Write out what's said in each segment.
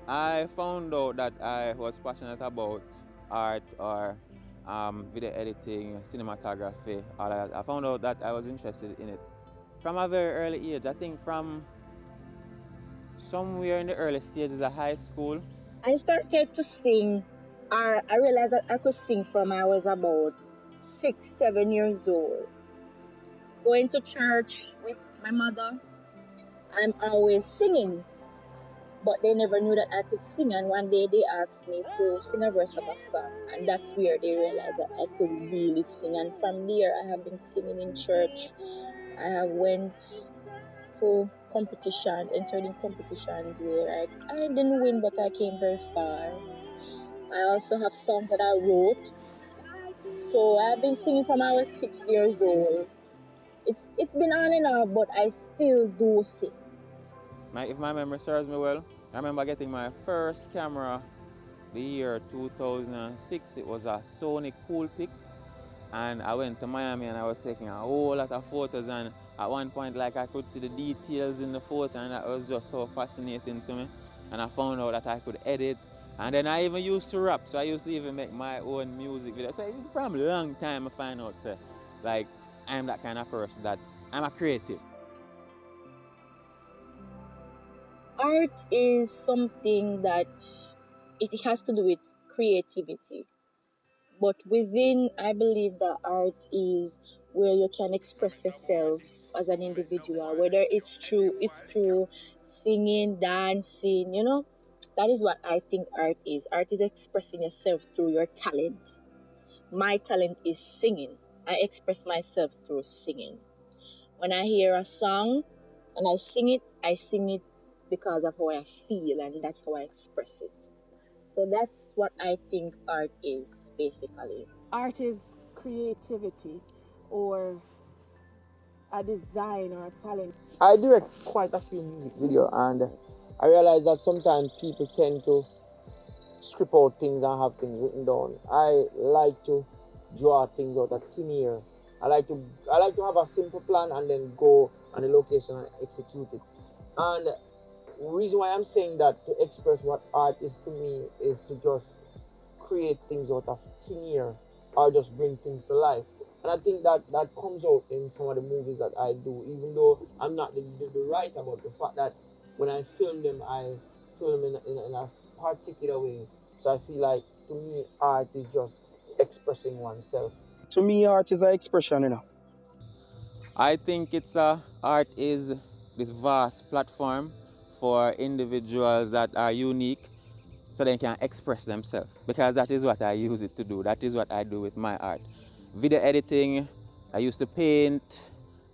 I found out that I was passionate about art or video editing, cinematography, all that. I found out that I was interested in it from a very early age. I think from somewhere in the early stages of high school. I started to sing, or I realized that I could sing from I was about 6, 7 years old. Going to church with my mother, I'm always singing, but they never knew that I could sing. And one day they asked me to sing a verse of a song, and that's where they realized that I could really sing. And from there, I have been singing in church. I have went to competitions, entered in competitions where I didn't win, but I came very far. I also have songs that I wrote. So I've been singing from I was 6 years old. It's been on and off, but I still do sing. If my memory serves me well, I remember getting my first camera the year 2006. It was a Sony Coolpix, and I went to Miami and I was taking a whole lot of photos, and at one point like I could see the details in the photo, and that was just so fascinating to me. And I found out that I could edit, and then I even used to rap, so I used to even make my own music videos. So it's from a long time I find out, so like I'm that kind of person that I'm a creative. Art is something that it has to do with creativity. But within, I believe that art is where you can express yourself as an individual, whether it's through singing, dancing, That is what I think art is. Art is expressing yourself through your talent. My talent is singing. I express myself through singing. When I hear a song and I sing it because of how I feel, and that's how I express it. So that's what I think art is, basically. Art is creativity or a design or a talent. I direct quite a few music videos, and I realize that sometimes people tend to script out things and have things written down. I like to draw things out of thin air. I like to have a simple plan and then go on the location and execute it. And the reason why I'm saying that to express what art is to me is to just create things out of thin air or just bring things to life. And I think that comes out in some of the movies that I do, even though I'm not the writer, about the fact that when I film them, I film them in a particular way. So I feel like, to me, art is just expressing oneself. To me, art is an expression. I think art is this vast platform for individuals that are unique so they can express themselves, because that is what I use it to do. That is what I do with my art. Video editing, I used to paint,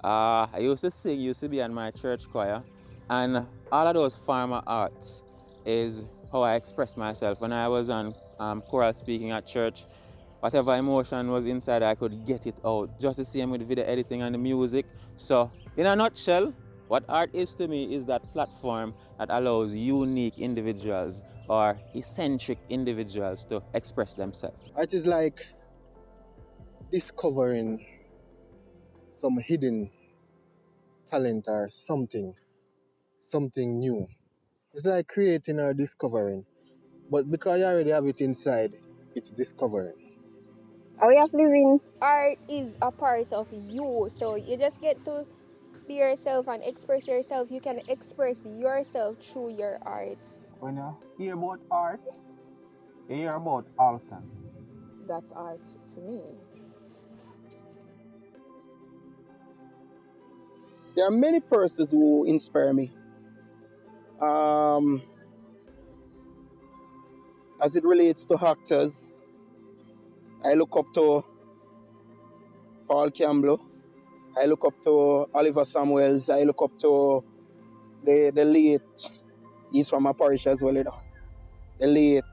I used to sing, used to be in my church choir, and all of those former arts is how I express myself. When I was on choral speaking at church, whatever emotion was inside, I could get it out. Just the same with video editing and the music. So in a nutshell, what art is to me is that platform that allows unique individuals or eccentric individuals to express themselves. Art is like discovering some hidden talent or something new. It's like creating or discovering. But because you already have it inside, it's discovering. Are we have living? Art is a part of you, so you just get to be yourself and express yourself. You can express yourself through your art. When you hear about art, you hear about Alton. That's art to me. There are many persons who inspire me. Um, as it relates to actors, I look up to Paul Campbell. I look up to Oliver Samuels. I look up to the late, he's from my parish as well, the late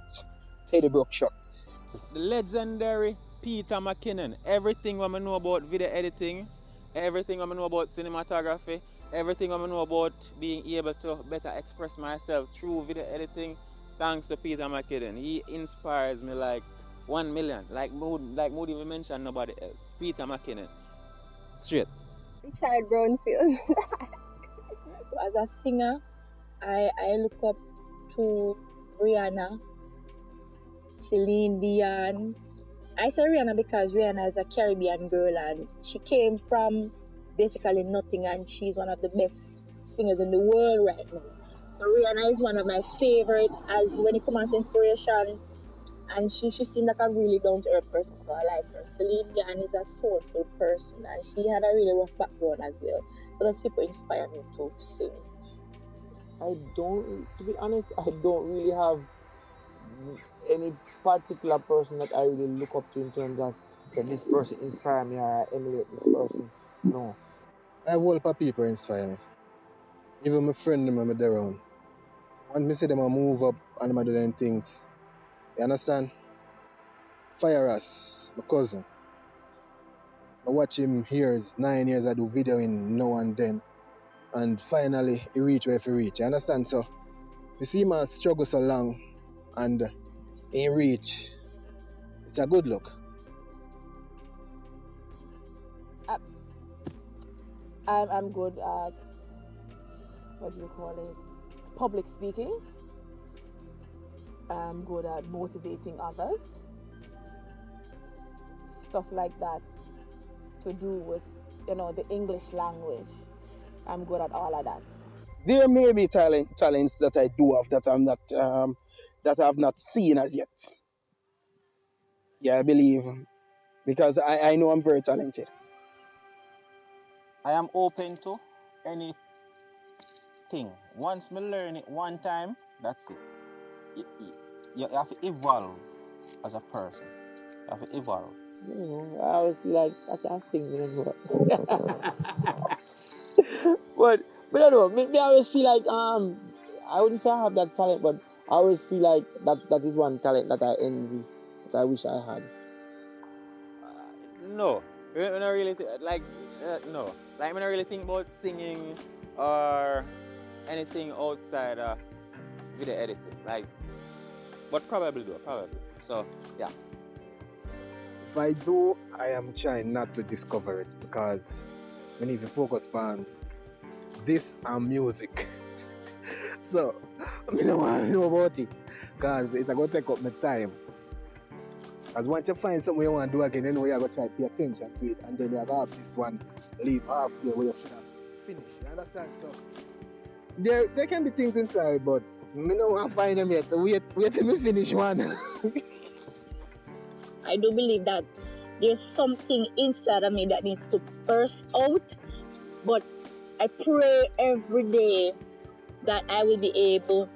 Teddy Brookshot. The legendary Peter McKinnon. Everything I know about video editing, everything I know about cinematography, everything I know about being able to better express myself through video editing, thanks to Peter McKinnon. He inspires me like 1 million. Like Moody even mentioned nobody else. Peter McKinnon. Straight. Richard Brownfield. As a singer, I look up to Rihanna, Celine Dion. I say Rihanna because Rihanna is a Caribbean girl and she came from basically nothing and she's one of the best singers in the world right now. So Rihanna is one of my favorite as when it comes to inspiration and she seemed like a really down to earth person, so I like her. Celine Dion is a soulful person and she had a really rough background as well. So those people inspire me to sing. To be honest, I don't really have any particular person that I really look up to in terms of say this person inspire me or I emulate this person. No. I have a whole lot of people inspire me. Even my friend them I'm there around. Once me see them a move up and them a do them things. You understand? Fire us, my cousin. I watch him here 9 years I do video in now and then. And finally he reach where he reach. You understand? So if you see him a struggle so long and he reach, it's a good look. I'm good at, what do you call it? Public speaking. I'm good at motivating others. Stuff like that to do with, the English language. I'm good at all of that. There may be talents that I do have that I'm not that I've not seen as yet. Yeah, I believe because I know I'm very talented. I am open to anything. Once me learn it one time, that's it. You have to evolve as a person. You have to evolve. I always feel like I can sing, but I don't know. Me I always feel like I wouldn't say I have that talent, but I always feel like that is one talent that I envy, that I wish I had. No, when I really no, like when I really think about singing or anything outside video editing, like, but probably do, probably. So yeah. If I do, I am trying not to discover it because we need to focus on this and music. So I don't want to know about it because it's going to take up my time. Because once you find something you want to do again, then you're going to try to pay attention to it and then you're going to have this one leave halfway where you should have finished. You understand? So there can be things inside, but I don't want to find them yet. So wait till me finish one. I do believe that there's something inside of me that needs to burst out, but I pray every day that I will be able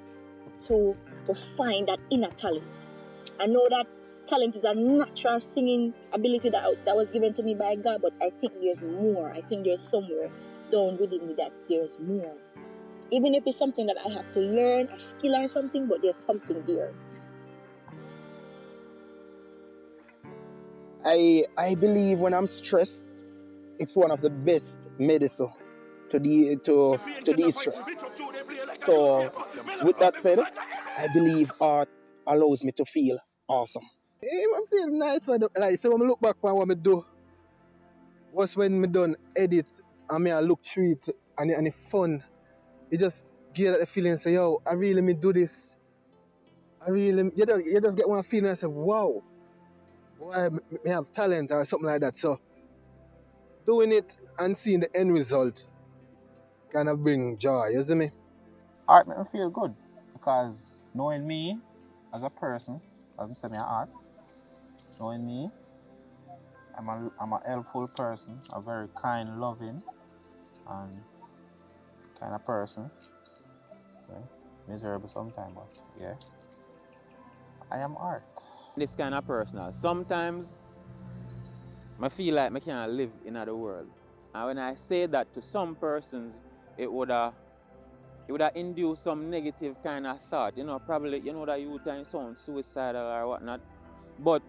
to find that inner talent. I know that talent is a natural singing ability that was given to me by God, but I think there's more. I think there's somewhere down within me that there's more. Even if it's something that I have to learn, a skill or something, but there's something there. I believe when I'm stressed, it's one of the best medicine to de-stress. So with that said, I believe art allows me to feel awesome. I'm feeling nice when like so when I look back on what I do was when I done edit and I look through it and it's fun. You just get that feeling and say, yo, I really me do this. You just get one feeling and say, wow, boy, I have talent or something like that. So doing it and seeing the end result kind of bring joy, you see me? Art make me feel good because knowing me as a person, as I say, me art, knowing me, I'm a helpful person, a very kind, loving, and kind of person. So miserable sometimes, but yeah, I am art. This kind of personal. Sometimes I feel like I can't live in other world. And when I say that to some persons, it would have induced some negative kind of thought. Probably that you time sound suicidal or whatnot. But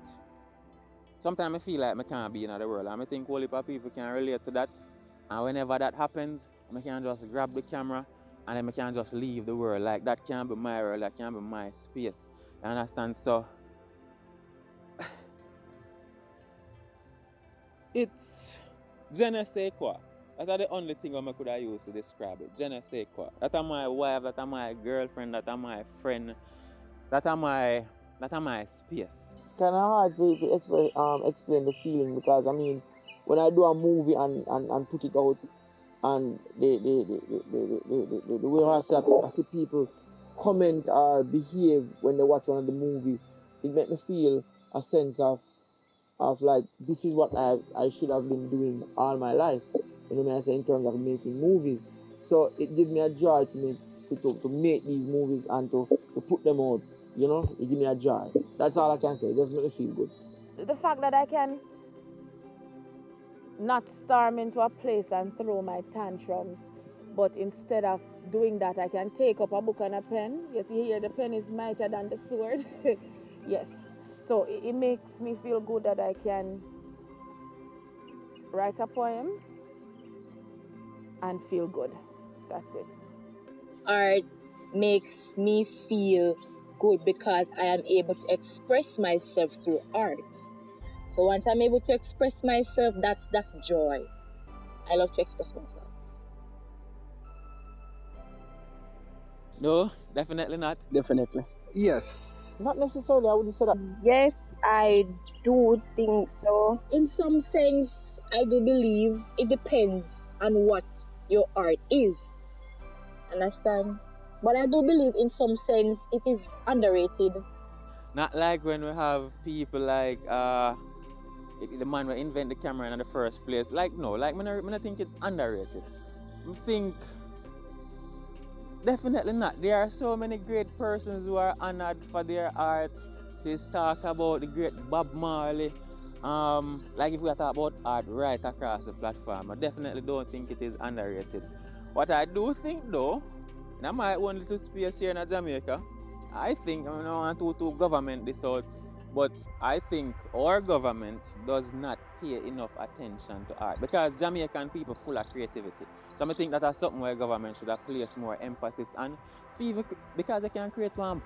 sometimes I feel like I can't be in other world. And I think only people can relate to that. And whenever that happens, I can just grab the camera and then I can just leave the world. Like that can't be my world, that can't be my space. You understand? So it's je ne sais quoi. That's the only thing I could have used to describe it. Je ne sais quoi. That's my wife, that's my girlfriend, that's my friend. that are my space. Kind of hard to explain the feeling because I mean, when I do a movie and put it out, and the way I see people comment or behave when they watch one of the movie, it make me feel a sense of like this is what I should have been doing all my life. You know what I say in terms of making movies. So it gives me a joy to make these movies and to put them out. You know, it gives me a joy. That's all I can say. It just makes me feel good. The fact that I can not storm into a place and throw my tantrums, but instead of doing that, I can take up a book and a pen. You see here, the pen is mightier than the sword. Yes. So it makes me feel good that I can write a poem and feel good. That's it. Art makes me feel good because I am able to express myself through art. So once I'm able to express myself, that's joy. I love to express myself. No, definitely not. Definitely. Yes. Not necessarily. I wouldn't say that. Yes, I do think so. In some sense, I do believe it depends on what your art is. Understand? But I do believe in some sense it is underrated. Not like when we have people like the man who invent the camera in the first place. Like no, like I think it's underrated. I think definitely not. There are so many great persons who are honored for their art. She's talk about the great Bob Marley. Like if we talk about art right across the platform, I definitely don't think it is underrated. What I do think though, and I might want little space here in Jamaica, I think I don't want to government this out, but I think our government does not pay enough attention to art because Jamaican people full of creativity. So I think that is something where government should have placed more emphasis on, because they can create one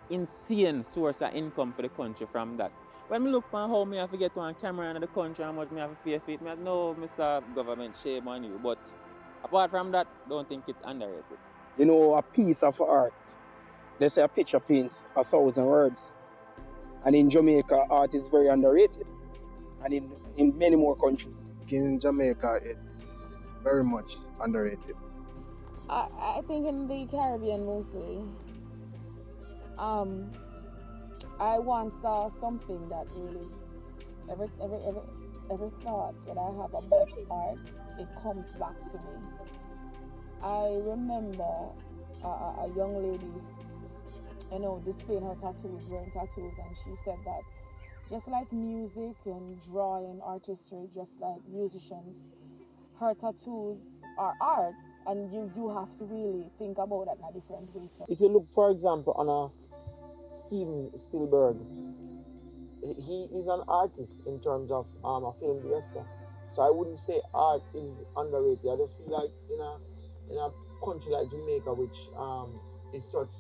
insane source of income for the country from that. When me look on how me have to get one camera in the country, how much me have to pay for it, me have no, Mr. Government, shame on you. But apart from that, don't think it's underrated. You know, a piece of art. They say a picture paints 1,000 words. And in Jamaica, art is very underrated. And in many more countries. In Jamaica, it's very much underrated. I think in the Caribbean mostly. I once saw something that really every thought that I have about art, it comes back to me. I remember a young lady, displaying her tattoos, wearing tattoos, and she said that just like music and drawing, artistry, just like musicians, her tattoos are art, and you have to really think about it in a different way. So If you look, for example, on a Steven Spielberg, he is an artist in terms of a film director. So I wouldn't say art is underrated. I just feel like in a country like Jamaica, which is such,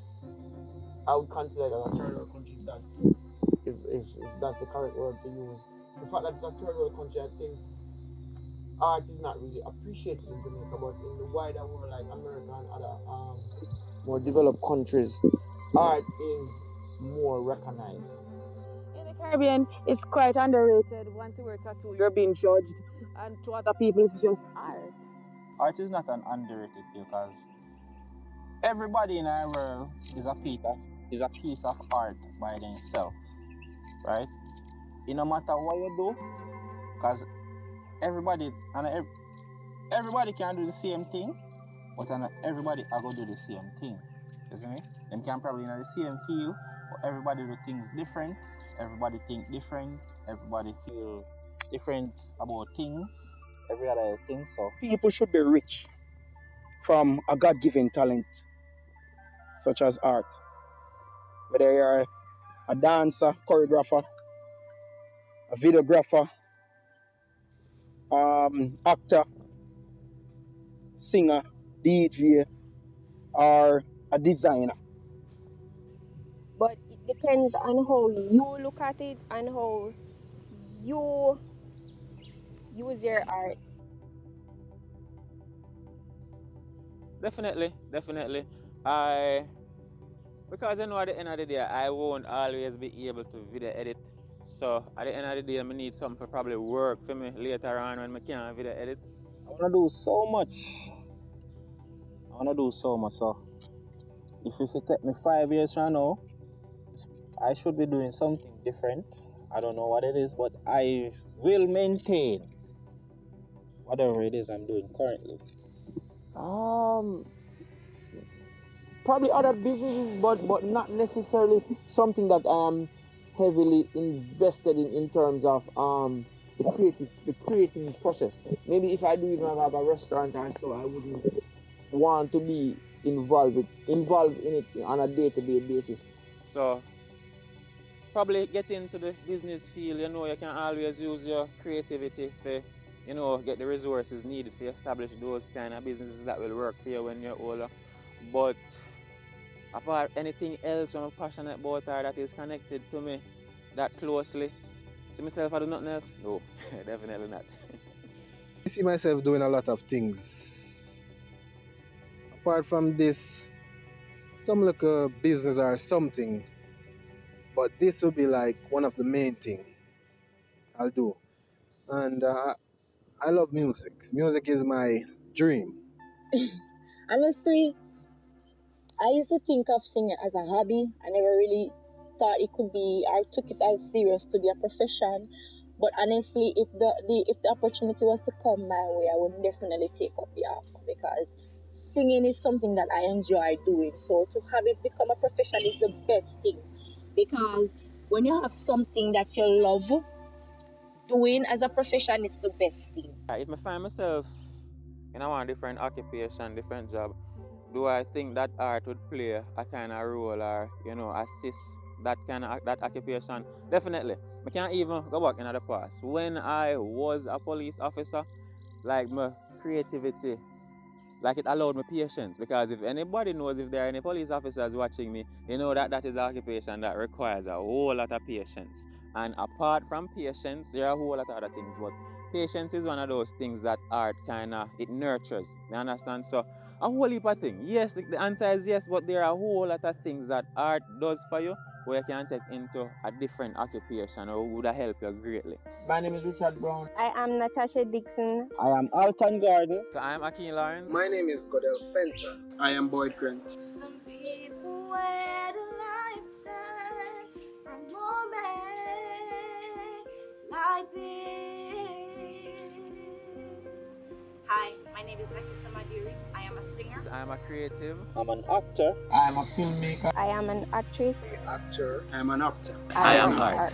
I would consider it as a third world country. If that's the correct word to use, the fact that it's a third world country, I think art is not really appreciated in Jamaica, but in the wider world, like America and other more developed countries, art is more recognized. in the Caribbean, it's quite underrated. Once you wear a tattoo, you're being judged, and to other people, it's just art. Art is not an underrated field because everybody in our world is a piece of art by themselves, right? It no matter what you do, because everybody everybody can do the same thing, but not everybody are gonna do the same thing. Isn't it? Them can probably in the same field, but everybody do things different, everybody think different, everybody feel different about things, every other thing. So People should be rich from a God given talent, such as art. Whether you're a dancer, choreographer, a videographer, actor, singer, DJ, or a designer. But it depends on how you look at it and how you use your art. Definitely, definitely. I Because you know at the end of the day, I won't always be able to video edit. So at the end of the day, I need something to probably work for me later on when I can't video edit. I wanna do so much. So if it take me 5 years from now, I should be doing something different. I don't know what it is, but I will maintain whatever it is I'm doing currently. Probably other businesses, but not necessarily something that I am heavily invested in terms of the creating process. Maybe if I do even have a restaurant or so, I wouldn't want to be involved in it on a day-to-day basis. So probably get into the business field, you know, you can always use your creativity to, you know, get the resources needed to establish those kind of businesses that will work for you when you're older. But apart anything else I'm passionate about or that is connected to me that closely, see myself I do nothing else? No, definitely not. I see myself doing a lot of things. Apart from this, some like a business or something, but this will be like one of the main thing I'll do. And I love music. Music is my dream. Honestly, I used to think of singing as a hobby. I never really thought it could be, I took it as serious to be a profession. But honestly, if the opportunity was to come my way, I would definitely take up the offer because singing is something that I enjoy doing. So to have it become a profession is the best thing because when you have something that you love doing as a profession, it's the best thing. If I find myself in a different occupation, different job, do I think that art would play a kind of role or, you know, assist that kind of that occupation? Definitely. I can't even go back in the past. When I was a police officer, like my creativity, like it allowed me patience because if anybody knows if there are any police officers watching me, you know that that is an occupation that requires a whole lot of patience. And apart from patience, there are a whole lot of other things, but patience is one of those things that art kind of it nurtures. You understand? So a whole heap of things. Yes, the answer is yes, but there are a whole lot of things that art does for you where you can take into a different occupation or would help you greatly. My name is Richard Brown. I am Natasha Dixon. I am Alton Garden. So I'm Akeem Lawrence. My name is Godel Fenton. I am Boyd Grant. Some people wait a lifetime for a moment like this. Hi, my name is Nakita Madiri. I am a singer. I'm a creative. I'm an actor. I am a filmmaker. I am an actress. Actor. I am an actor. I am art.